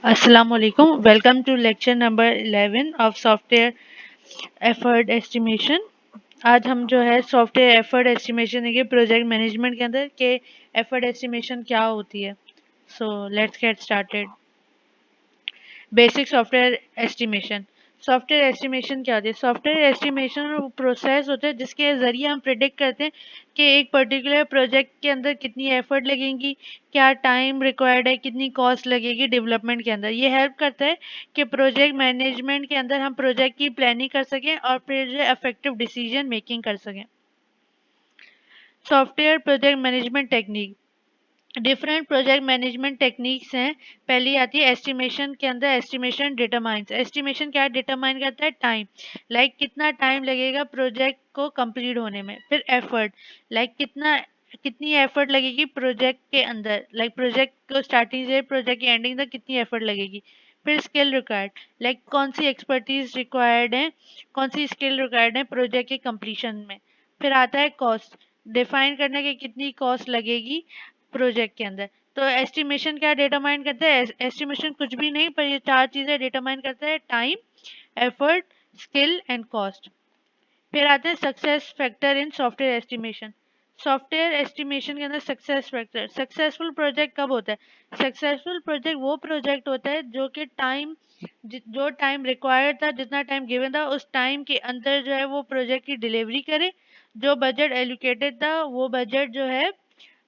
Assalamualaikum. Welcome to lecture number 11 of software effort estimation. आज हम जो है सॉफ्टवेयर एफर्ट एस्टिमेशन के प्रोजेक्ट मैनेजमेंट के अंदर के एफर्ट एस्टिमेशन क्या होती है। So let's get started. Basic software estimation. Software estimation क्या होती है? सॉफ्टवेयर एस्टिमेशन वो प्रोसेस होता है जिसके ज़रिए हम प्रिडिक्ट करते हैं कि एक पर्टिकुलर प्रोजेक्ट के अंदर कितनी एफर्ट लगेगी, क्या टाइम रिक्वायर्ड है, कितनी कॉस्ट लगेगी डेवलपमेंट के अंदर। ये हेल्प करता है कि प्रोजेक्ट मैनेजमेंट के अंदर हम प्रोजेक्ट की प्लानिंग कर सकें और फिर जो इफेक्टिव डिसीजन मेकिंग कर सकें। Software project management technique. Different project management techniques हैं। पहली आती है एस्टिमेशन के अंदर एस्टिमेशन डिटरमाइंस। एस्टिमेशन क्या डिटरमाइन करता है? टाइम, लाइक कितना टाइम लगेगा प्रोजेक्ट को कंप्लीट होने में। फिर एफर्ट, लाइक कितनी एफर्ट लगेगी प्रोजेक्ट के अंदर, लाइक प्रोजेक्ट को स्टार्टिंग से प्रोजेक्ट की एंडिंग तक कितनी एफर्ट लगेगी। फिर स्किल रिक्वायर्ड, लाइक कौन सी एक्सपर्टीज रिक्वायर्ड है, कौन सी स्किल रिक्वायर्ड है प्रोजेक्ट के कंप्लीशन में। फिर आता है कॉस्ट, डिफाइन करने की कितनी कॉस्ट लगेगी प्रोजेक्ट के अंदर। तो एस्टिमेशन क्या डिटरमाइन करता है? एस्टिमेशन कुछ भी नहीं, पर ये चार चीजें डिटरमाइन करता है: time, effort, skill and cost. फिर आते हैं success factor in software estimation. Software estimation के अंदर सक्सेस फैक्टर, सक्सेसफुल प्रोजेक्ट कब होता है? सक्सेसफुल प्रोजेक्ट वो प्रोजेक्ट होता है जो कि जो टाइम रिक्वायर्ड था, जितना टाइम गिवन था उस टाइम के अंदर जो है वो प्रोजेक्ट की डिलीवरी करे। जो बजट एलोकेटेड था वो बजट जो है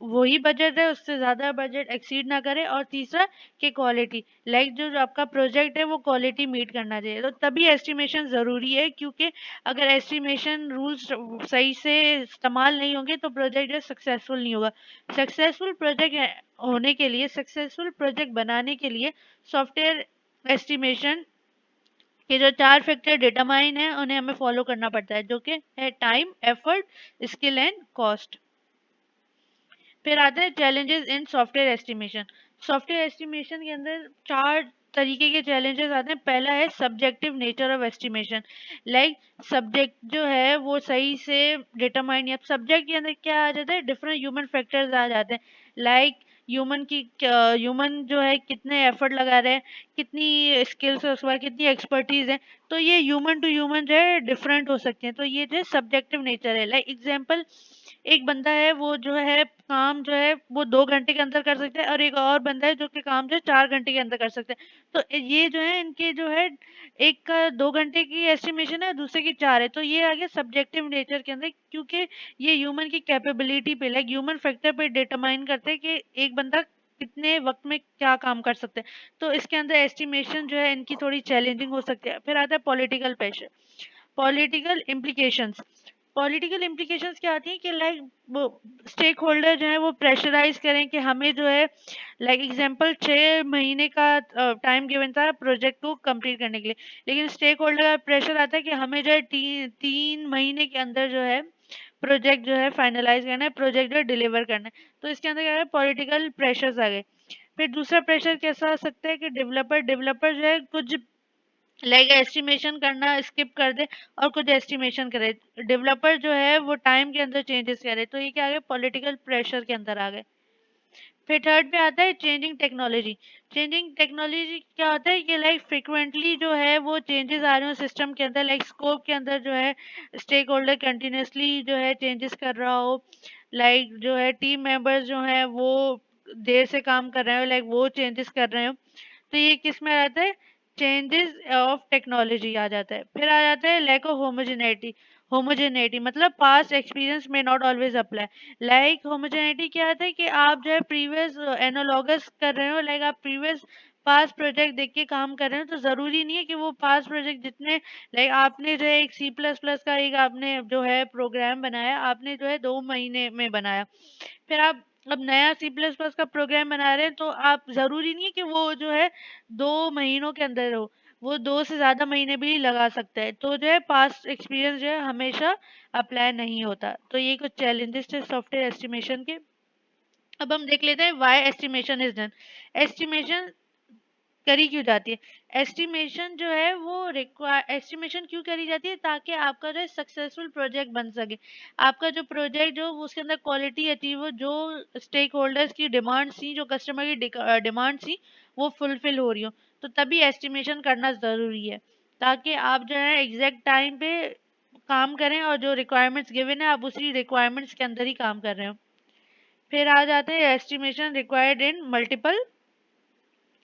वही बजट है, उससे ज़्यादा बजट एक्सीड ना करे। और तीसरा कि क्वालिटी, लाइक जो आपका प्रोजेक्ट है वो क्वालिटी मीट करना चाहिए। तो तभी एस्टिमेशन ज़रूरी है, क्योंकि अगर एस्टिमेशन रूल्स सही से इस्तेमाल नहीं होंगे तो प्रोजेक्ट जो सक्सेसफुल नहीं होगा। सक्सेसफुल प्रोजेक्ट होने के लिए, सक्सेसफुल प्रोजेक्ट बनाने के लिए सॉफ्टवेयर एस्टिमेशन के जो चार फैक्टर डिटरमाइन है उन्हें हमें फॉलो करना पड़ता है, जो कि है time, effort, skill and cost. फिर आता है challenges in software estimation. Software estimation के अंदर चार तरीके के चैलेंजेस आते हैं। पहला है subjective nature of estimation, like subject जो है वो सही से डिटरमाइन, या सब्जेक्ट के अंदर क्या आ जाता है, डिफरेंट ह्यूमन फैक्टर्स आ जाते हैं। लाइक ह्यूमन जो है कितने एफर्ट लगा रहे हैं, कितनी स्किल्स है उसके बाद, कितनी एक्सपर्टीज है। तो ये ह्यूमन टू ह्यूमन जो है डिफरेंट हो सकते हैं। तो ये जो सब्जेक्टिव नेचर है, लाइक एग्जांपल, एक बंदा है वो जो है काम जो है वो 2 घंटे के अंदर कर सकता है, और एक और बंदा है जो कि काम जो है 4 घंटे के अंदर कर सकता है। तो ये जो है इनके जो है, एक का 2 घंटे की एस्टिमेशन है, दूसरे की 4 है। तो ये आ गया सब्जेक्टिव नेचर के अंदर, क्योंकि ये ह्यूमन की कैपेबिलिटी पे, लाइक ह्यूमन फैक्टर पे डिटरमाइन करते हैं कि एक बंदा कितने वक्त में क्या काम कर सकते हैं। तो इसके अंदर एस्टिमेशन जो है इनकी थोड़ी चैलेंजिंग हो सकती है। फिर आता है political pressure, political implications. Political implications क्या आती है कि लाइक वो स्टेक होल्डर जो है वो प्रेशराइज करें कि हमें जो है, लाइक एग्जांपल 6 महीने का टाइम गिवन था प्रोजेक्ट को कंप्लीट करने के लिए, लेकिन स्टेक होल्डर का प्रेशर आता है कि हमें जो है 3 महीने के अंदर जो है प्रोजेक्ट जो है फाइनलाइज करना है, प्रोजेक्ट जो है डिलीवर करना है। तो इसके अंदर क्या है, पॉलिटिकल प्रेशर्स आ गए। फिर दूसरा प्रेशर कैसा आ सकता है कि डेवलपर जो है कुछ, लाइक एस्टिमेशन करना स्किप कर दे और कुछ एस्टिमेशन करे। डेवलपर जो है वो टाइम के अंदर चेंजेस करे। तो ये क्या आ गए, पॉलिटिकल प्रेशर के अंदर आ गए। फिर थर्ड पे आता है चेंजिंग टेक्नोलॉजी। चेंजिंग टेक्नोलॉजी क्या होता है कि लाइक फ्रिक्वेंटली जो है वो चेंजेस आ रहे हो सिस्टम के अंदर, लाइक स्कोप के अंदर जो है स्टेक होल्डर कंटिन्यूसली जो है चेंजेस कर रहा हो, लाइक जो है टीम मेंबर्स जो है वो देर से काम कर रहे हो, लाइक वो चेंजेस कर रहे हो। तो ये किस में आता है, चेंजेस ऑफ टेक्नोलॉजी आ जाता है। फिर आ जाता है लैक ऑफ होमोजेनिटी। होमोजेनिटी मतलब पास्ट एक्सपीरियंस में not always apply. Like homogeneity क्या आता है कि आप जो है प्रीवियस एनालॉगस कर रहे हो, लाइक आप प्रीवियस पास्ट प्रोजेक्ट देख के काम कर रहे हो, तो जरूरी नहीं है कि वो पास्ट प्रोजेक्ट जितने, लाइक आपने जो है एक C++ का एक आपने जो है प्रोग्राम बनाया, आपने जो है 2 महीने में बनाया। फिर आप अब नया C++ का प्रोग्राम बना रहे हैं, तो आप जरूरी नहीं है कि वो जो है 2 महीनों के अंदर हो, वो 2 से ज्यादा महीने भी लगा सकता है। तो जो है पास्ट एक्सपीरियंस जो है हमेशा अप्लाई नहीं होता। तो ये कुछ चैलेंजेस थे सॉफ्टवेयर एस्टिमेशन के। अब हम देख लेते हैं why estimation is done. Estimation करी क्यों जाती है? एस्टिमेशन जो है वो एस्टिमेशन क्यों करी जाती है? ताकि आपका जो है सक्सेसफुल प्रोजेक्ट बन सके। आपका जो प्रोजेक्ट जो उसके अंदर क्वालिटी अचीव हो, जो स्टेक होल्डर्स की डिमांड्स थी, जो कस्टमर की डिमांड थी, वो फुलफिल हो रही हो। तो तभी एस्टिमेशन करना ज़रूरी है, ताकि आप जो है एग्जैक्ट टाइम पे काम करें और जो रिक्वायरमेंट्स गिवन है आप उसी रिक्वायरमेंट्स के अंदर ही काम कर रहे हो। फिर आ जाते हैं estimation required in multiple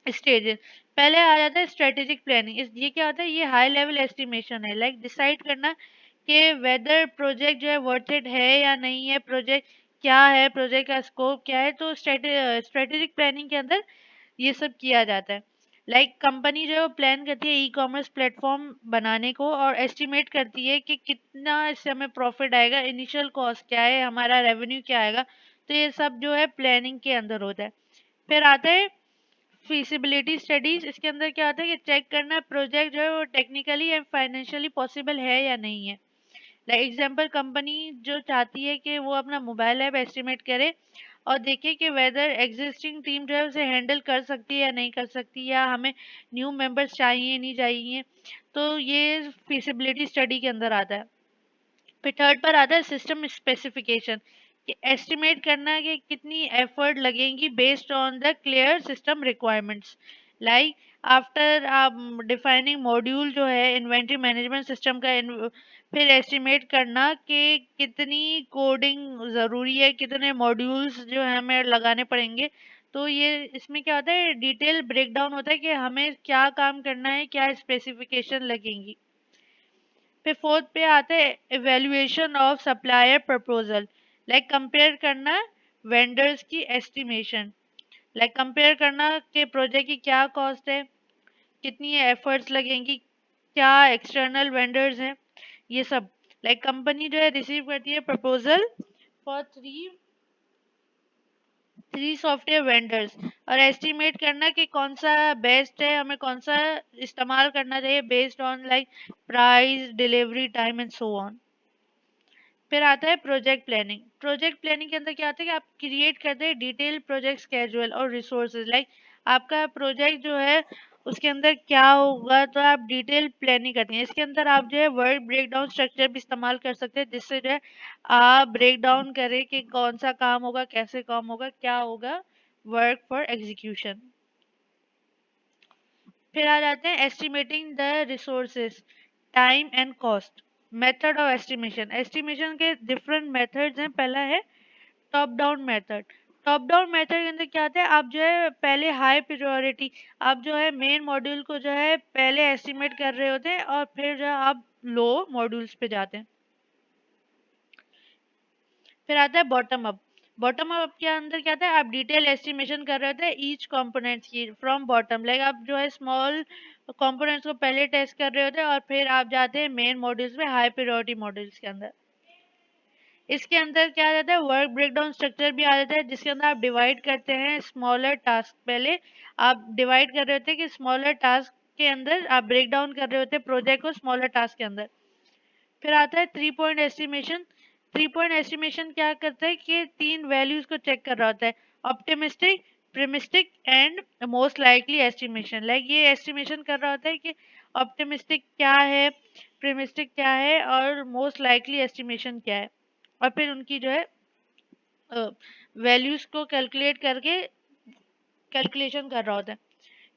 stages. पहले आ जाता है स्ट्रेटेजिक प्लानिंग। इस ये क्या होता है? ये हाई लेवल एस्टिमेशन है, लाइक डिसाइड करना कि वेदर प्रोजेक्ट जो है वर्थ इट है या नहीं है, प्रोजेक्ट क्या है, प्रोजेक्ट का स्कोप क्या है। तो स्ट्रेटेजिक प्लानिंग के अंदर ये सब किया जाता है। लाइक कंपनी जो है वो प्लान करती है ई कॉमर्स प्लेटफॉर्म बनाने को और एस्टिमेट करती है कि कितना इससे हमें प्रॉफिट आएगा, इनिशियल कॉस्ट क्या है, हमारा रेवेन्यू क्या आएगा। तो ये सब जो है प्लानिंग के अंदर होता है। फिर आता है फीसिबिलिटी स्टडीज। इसके अंदर क्या होता है कि चेक करना प्रोजेक्ट जो है वो टेक्निकली एंड फाइनेंशियली पॉसिबल है या नहीं है। लाइक एग्जांपल, कंपनी जो चाहती है कि वो अपना मोबाइल ऐप एस्टिमेट करे और देखे कि वेदर एग्जिस्टिंग टीम जो है उसे हैंडल कर सकती है या नहीं कर सकती, या हमें न्यू मेंबर्स चाहिए नहीं चाहिए। तो ये फीसिबिलिटी स्टडी के अंदर आता है। फिर थर्ड पर आता है सिस्टम स्पेसिफिकेशन, कि एस्टिमेट करना कि कितनी एफर्ट लगेंगी based on the clear system requirements. Like after आप डिफाइनिंग मॉड्यूल जो है इन्वेंट्री मैनेजमेंट सिस्टम का फिर एस्टिमेट करना कि कितनी कोडिंग ज़रूरी है, कितने मॉड्यूल्स जो है हमें लगाने पड़ेंगे। तो ये इसमें क्या होता है, डिटेल ब्रेकडाउन होता है कि हमें क्या काम करना है, क्या स्पेसिफिकेशन लगेंगी। फिर फोर्थ पे आता है evaluation of supplier proposal. Like compare करना वेंडर्स की एस्टिमेशन, लाइक कंपेयर करना कि प्रोजेक्ट की क्या कॉस्ट है, कितनी एफर्ट्स लगेंगी, क्या एक्सटर्नल वेंडर्स हैं, ये सब। लाइक कंपनी जो है रिसीव करती है proposal for three three software vendors और एस्टिमेट करना कि कौन सा बेस्ट है, हमें कौन सा इस्तेमाल करना चाहिए based on like price, delivery time and so on. फिर आता है प्रोजेक्ट प्लानिंग। प्रोजेक्ट प्लानिंग के अंदर क्या आता है कि आप क्रिएट करते हैं डिटेल प्रोजेक्ट स्केड्यूल और रिसोर्सेज। लाइक आपका प्रोजेक्ट जो है उसके अंदर क्या होगा, तो आप डिटेल प्लानिंग करते हैं। इसके अंदर आप जो है वर्क ब्रेकडाउन स्ट्रक्चर भी इस्तेमाल कर सकते हैं, जिससे जो है आप ब्रेक डाउन करें कि कौन सा काम होगा, कैसे काम होगा, क्या होगा, वर्क फॉर एग्जीक्यूशन। फिर आ जाते हैं estimating the resources, time and cost. Method of estimation. Estimation के डिफरेंट मेथड्स हैं। पहला है top down method. Top down method के अंदर क्या होता है, आप जो है पहले हाई प्रायोरिटी, आप जो है मेन मॉड्यूल को जो है पहले एस्टिमेट कर रहे होते हैं और फिर जो है आप लो मॉड्यूल्स पे जाते हैं। फिर आता है बॉटम अप। बॉटम अप के अंदर क्या था, आप डिटेल एस्टिमेशन कर रहे थे ईच कंपोनेंट्स की फ्रॉम बॉटम। लाइक आप जो है स्मॉल कंपोनेंट्स को पहले टेस्ट कर रहे होते हैं और फिर आप जाते हैं मेन मॉड्यूल्स में, हाई प्रायोरिटी मॉड्यूल्स के अंदर। इसके अंदर क्या आ जाता है, वर्क ब्रेकडाउन स्ट्रक्चर भी आ जाता है, जिसके अंदर आप डिवाइड करते हैं स्मॉलर टास्क। पहले आप डिवाइड कर रहे होते हैं कि स्मॉलर टास्क के अंदर आप ब्रेक डाउन कर रहे होते हैं प्रोजेक्ट को स्मॉलर टास्क के अंदर। फिर आता है three point estimation. Three point estimation क्या करता है कि तीन वैल्यूज को चेक कर रहा होता है, optimistic, pessimistic and most likely estimation. Like ये एस्टिमेशन कर रहा होता है कि ऑप्टिमिस्टिक क्या है, प्रिमिस्टिक क्या है और मोस्ट लाइकली एस्टिमेशन क्या है, और फिर उनकी जो है वैल्यूज को कैलकुलेट करके कैलकुलेशन कर रहा होता है।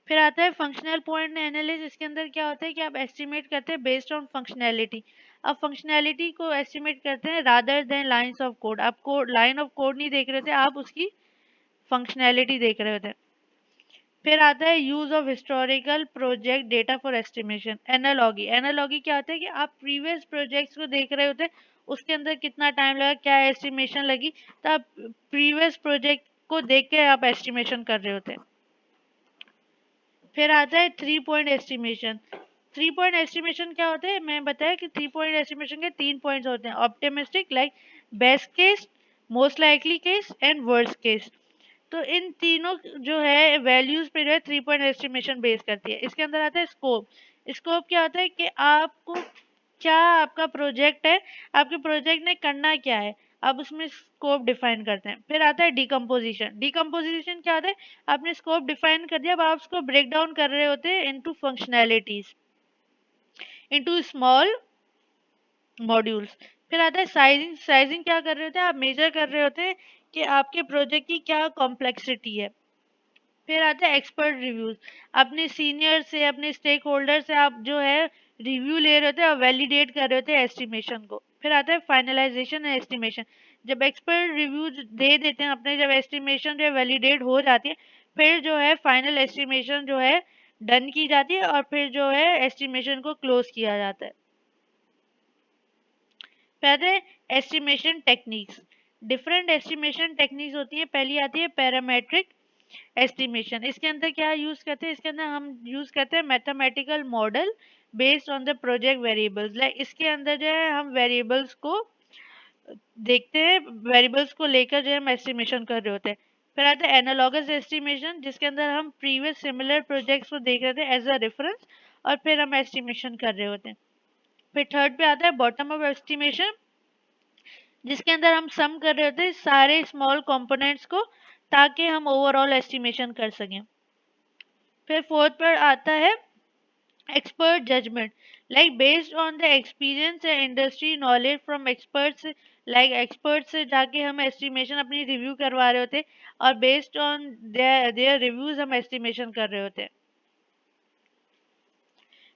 फिर आता है फंक्शनल पॉइंट एनालिसिस। इसके अंदर क्या होता है कि आप एस्टिमेट करते हैं बेस्ड ऑन फंक्शनैलिटी। आप फंक्शनैलिटी को एस्टिमेट करते हैं rather than lines of code. आप कोड, लाइन ऑफ कोड नहीं देख रहे थे, आप उसकी फंक्शनैलिटी देख रहे होते हैं। फिर आता है use of historical project data for estimation. Analogy. Analogy क्या होता है कि आप प्रीवियस प्रोजेक्ट्स को देख रहे होते हैं, उसके अंदर कितना टाइम लगा, क्या एस्टिमेशन लगी, तो आप प्रीवियस प्रोजेक्ट को देख के आप एस्टिमेशन कर रहे होते हैं। फिर आता है three point estimation. Three point estimation क्या होता है, मैं बताया कि थ्री पॉइंट एस्टिमेशन के तीन पॉइंट्स होते हैं, optimistic like best case, most likely case and worst case. तो इन तीनों जो है वैल्यूज पे जो है थ्री पॉइंट एस्टिमेशन बेस करती है। इसके अंदर आता है स्कोप। स्कोप क्या होता है कि आपको क्या, आपका प्रोजेक्ट है, आपके प्रोजेक्ट ने करना क्या है, अब उसमें स्कोप डिफाइन करते हैं। फिर आता है डिकम्पोजिशन। डिकम्पोजिशन क्या होता है, आपने स्कोप डिफाइन कर दिया, अब आप उसको ब्रेक डाउन कर रहे होते हैं into functionalities, into small modules. फिर आता है साइजिंग। साइजिंग क्या कर रहे होते हैं, आप मेजर कर रहे होते हैं कि आपके प्रोजेक्ट की क्या कॉम्प्लेक्सिटी है। फिर आता है एक्सपर्ट रिव्यूज। अपने सीनियर से, अपने स्टेक होल्डर से आप जो है रिव्यू ले रहे होते हैं और वैलिडेट कर रहे होते हैं एस्टिमेशन को। फिर आता है फाइनलाइजेशन एंड एस्टिमेशन। जब एक्सपर्ट रिव्यूज दे देते हैं अपने, जब एस्टिमेशन जो है वैलिडेट हो जाती है, फिर जो है फाइनल एस्टिमेशन जो है डन की जाती है और फिर जो है एस्टिमेशन को क्लोज किया जाता है। फिर है estimation techniques. Different estimation techniques होती है। पहली आती है पैरामेट्रिक एस्टिमेशन। इसके अंदर क्या यूज करते हैं, इसके अंदर हम यूज करते हैं mathematical model based on the project variables. Like इसके अंदर जो है हम वेरिएबल्स को देखते हैं, वेरिएबल्स को लेकर जो है हम एस्टिमेशन कर रहे होते हैं। फिर आता है एनालॉगस एस्टिमेशन, जिसके अंदर हम प्रीवियस सिमिलर प्रोजेक्ट्स को देख रहे थे एज अ रेफरेंस और फिर हम एस्टिमेशन कर रहे होते हैं। फिर थर्ड पे आता है बॉटम अप एस्टिमेशन, जिसके अंदर हम सम कर रहे होते हैं सारे स्मॉल कंपोनेंट्स को ताकि हम ओवरऑल एस्टिमेशन कर सकें। फिर फोर्थ पर आता है expert judgment, like based on the experience and industry knowledge from experts, like experts से जाके हम estimation अपनी review करवा रहे होते और based on their reviews हम estimation कर रहे होते।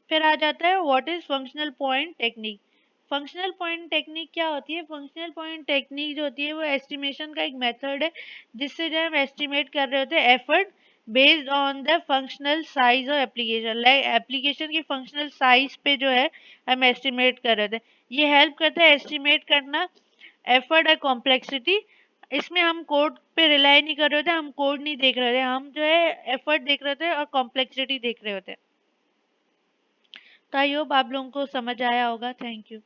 फिर आ जाता है what is functional point technique. Functional point technique क्या होती है, फंक्शनल पॉइंट टेक्निक जो होती है वो एस्टिमेशन का एक मेथड है, जिससे जो हम एस्टिमेट कर रहे होते हैं effort based on the functional size और एप्लीकेशन। लाइक एप्लीकेशन की फंक्शनल साइज पे जो है हम एस्टिमेट कर रहे थे। ये हेल्प करता है एस्टिमेट करना एफर्ट और कॉम्प्लेक्सिटी। इसमें हम कोड पे रिलाई नहीं कर रहे थे, हम कोड नहीं देख रहे थे, हम जो है एफर्ट देख रहे थे और कॉम्प्लेक्सिटी देख रहे होते। तो आई होप आप लोगों को समझ आया होगा। Thank you.